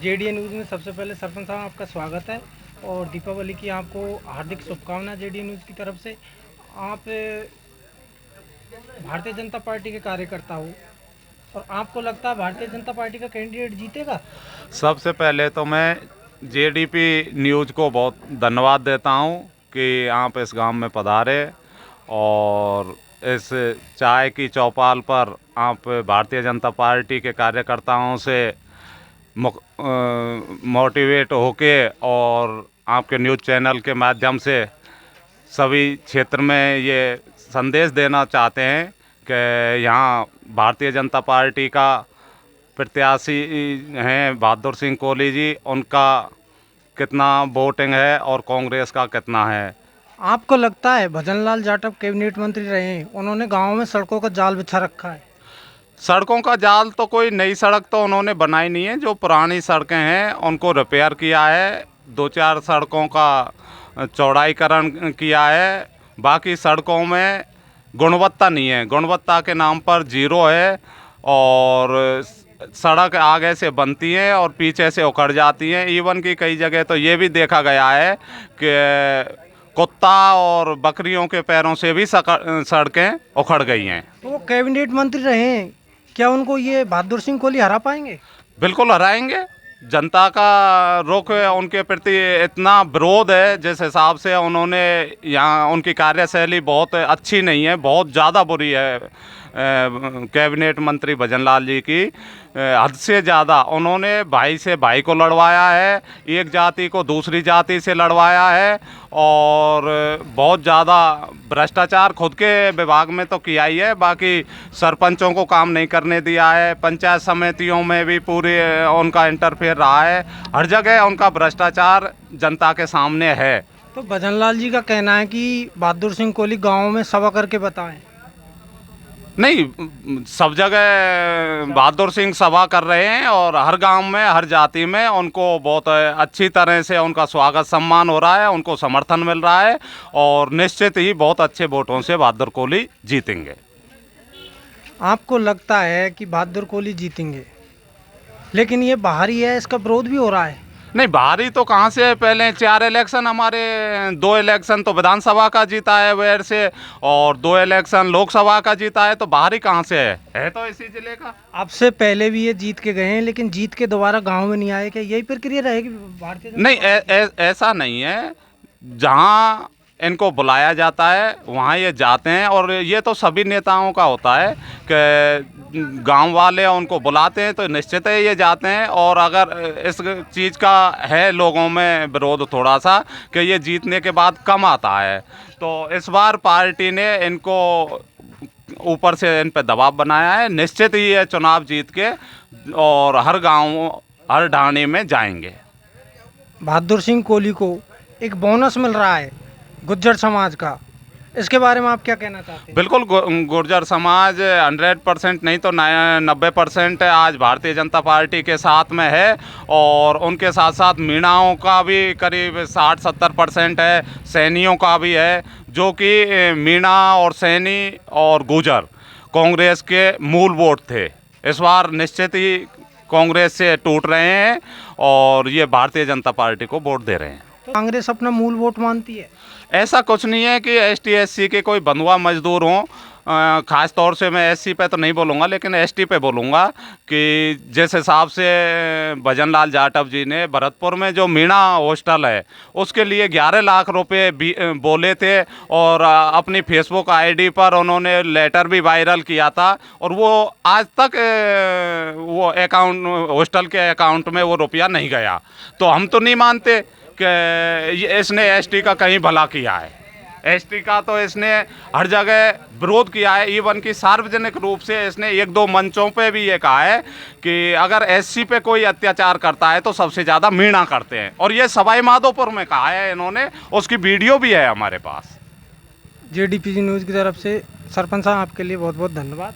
JDA news में सबसे पहले सरपंच साहब आपका स्वागत है और दीपावली की आपको हार्दिक शुभकामनाएं जेडीए न्यूज़ की तरफ से। आप भारतीय जनता पार्टी के कार्यकर्ता हो और आपको लगता है भारतीय जनता पार्टी का कैंडिडेट जीतेगा? सबसे पहले तो मैं जेडीपी न्यूज़ को बहुत धन्यवाद देता हूं कि आप इस गांव में पधारे और इस चाय की चौपाल पर आप भारतीय जनता पार्टी के कार्यकर्ताओं से मोटिवेट होके और आपके न्यूज़ चैनल के माध्यम से सभी क्षेत्र में ये संदेश देना चाहते हैं कि यहाँ भारतीय जनता पार्टी का प्रत्याशी हैं बहादुर सिंह कोहली जी, उनका कितना वोटिंग है और कांग्रेस का कितना है। आपको लगता है भजनलाल जाटव कैबिनेट मंत्री रहे हैं, उन्होंने गाँव में सड़कों का जाल बिछा रखा है? सड़कों का जाल तो कोई नई सड़क तो उन्होंने बनाई नहीं है, जो पुरानी सड़कें हैं उनको रिपेयर किया है, 2-4 सड़कों का चौड़ाईकरण किया है। बाकी सड़कों में गुणवत्ता नहीं है, गुणवत्ता के नाम पर जीरो है और सड़क आगे से बनती है और पीछे से उखड़ जाती हैं। इवन कि कई जगह तो ये भी देखा गया है कि कुत्ता और बकरियों के पैरों से भी सड़कें उखड़ गई हैं। तो वो कैबिनेट मंत्री रहे हैं, क्या उनको ये बहादुर सिंह कोहली हरा पाएंगे? बिल्कुल हराएंगे। जनता का रुख उनके प्रति इतना विरोध है, जिस हिसाब से उन्होंने यहाँ उनकी कार्यशैली बहुत अच्छी नहीं है, बहुत ज़्यादा बुरी है। कैबिनेट मंत्री भजनलाल जी की हद से ज़्यादा उन्होंने भाई से भाई को लड़वाया है, एक जाति को दूसरी जाति से लड़वाया है और बहुत ज़्यादा भ्रष्टाचार खुद के विभाग में तो किया ही है, बाकी सरपंचों को काम नहीं करने दिया है, पंचायत समितियों में भी पूरे उनका इंटरफेयर रहा है, हर जगह उनका भ्रष्टाचार जनता के सामने है। तो भजनलाल जी का कहना है कि बहादुर सिंह कोहली गाँव में सभा करके बताएं। नहीं, सब जगह बहादुर सिंह सभा कर रहे हैं और हर गांव में हर जाति में उनको बहुत अच्छी तरह से उनका स्वागत सम्मान हो रहा है, उनको समर्थन मिल रहा है और निश्चित ही बहुत अच्छे वोटों से बहादुर कोहली जीतेंगे। आपको लगता है कि बहादुर कोहली जीतेंगे, लेकिन ये बाहरी है, इसका विरोध भी हो रहा है? नहीं, बाहरी तो कहाँ से, पहले 4 इलेक्शन हमारे 2 इलेक्शन तो विधानसभा का जीता है वेर से और 2 इलेक्शन लोकसभा का जीता है, तो बाहरी कहाँ से है तो इसी जिले का। आपसे पहले भी ये जीत के गए हैं, लेकिन जीत के दोबारा गांव में नहीं आए, क्या यही प्रक्रिया रहेगी भारतीय जनता? नहीं, ऐसा नहीं है। जहाँ इनको बुलाया जाता है वहाँ ये जाते हैं और ये तो सभी नेताओं का होता है कि गांव वाले उनको बुलाते हैं तो निश्चित है ये जाते हैं। और अगर इस चीज़ का है लोगों में विरोध थोड़ा सा कि ये जीतने के बाद कम आता है, तो इस बार पार्टी ने इनको ऊपर से इन पे दबाव बनाया है। निश्चित ही ये चुनाव जीत के और हर गांव हर ढाणी में जाएंगे। बहादुर सिंह कोहली को एक बोनस मिल रहा है गुज्जर समाज का, इसके बारे में आप क्या कहना चाहते हैं? बिल्कुल, गुर्जर समाज 100% नहीं तो 90% आज भारतीय जनता पार्टी के साथ में है और उनके साथ साथ मीणाओं का भी करीब 60-70% है, सैनियों का भी है, जो कि मीणा और सैनी और गुर्जर कांग्रेस के मूल वोट थे। इस बार निश्चित ही कांग्रेस से टूट रहे हैं और ये भारतीय जनता पार्टी को वोट दे रहे हैं। तो कांग्रेस अपना मूल वोट मानती है? ऐसा कुछ नहीं है कि ST-SC के कोई बंधुआ मजदूर हों। ख़ास तौर से मैं SC पे तो नहीं बोलूँगा, लेकिन ST पे बोलूँगा कि जिस हिसाब से भजनलाल जाटव जी ने भरतपुर में जो मीणा हॉस्टल है उसके लिए 11 लाख रुपए बोले थे और अपनी फेसबुक ID पर उन्होंने लेटर भी वायरल किया था और वो आज तक वो अकाउंट हॉस्टल के अकाउंट में वो रुपया नहीं गया। तो हम तो नहीं मानते कि इसने ST का कहीं भला किया है। ST का तो इसने हर जगह विरोध किया है, इवन कि सार्वजनिक रूप से इसने 1-2 मंचों पे भी ये कहा है कि अगर SC पे कोई अत्याचार करता है तो सबसे ज़्यादा मीणा करते हैं, और ये सवाई माधोपुर में कहा है इन्होंने, उसकी वीडियो भी है हमारे पास। JDPG न्यूज़ की तरफ से सरपंच साहब आपके लिए बहुत बहुत धन्यवाद।